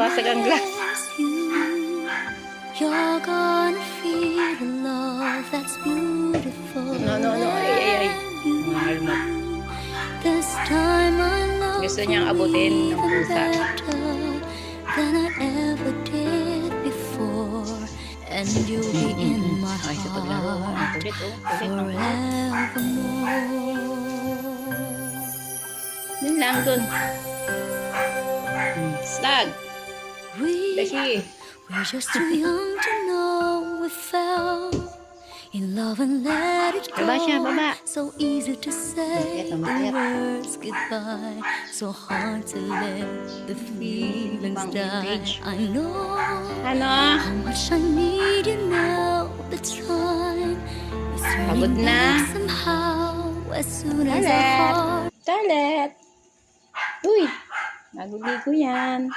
Nabasag ang glass. You're gonna feel the love that's beautiful. No. Ay. Mahal mo. This time I love Gusto niyang abutin ng even pusa. better than I ever did before. And you'll be in my Ay, sa paglaro. Ang heart kulit, oh. Kulit. forevermore. Yun lang dun. Slag. Beshi. We're just too young to know we fell in love and let it go. Baba siya, baba. So easy to say Mayat, the mayat. words goodbye. So hard to let the feelings Bang die. page. I know Ano? how much I need you now. The time is Pagod turning na. back somehow as soon as our Toilet. heart. Toilet. Uy. Naguligo yan.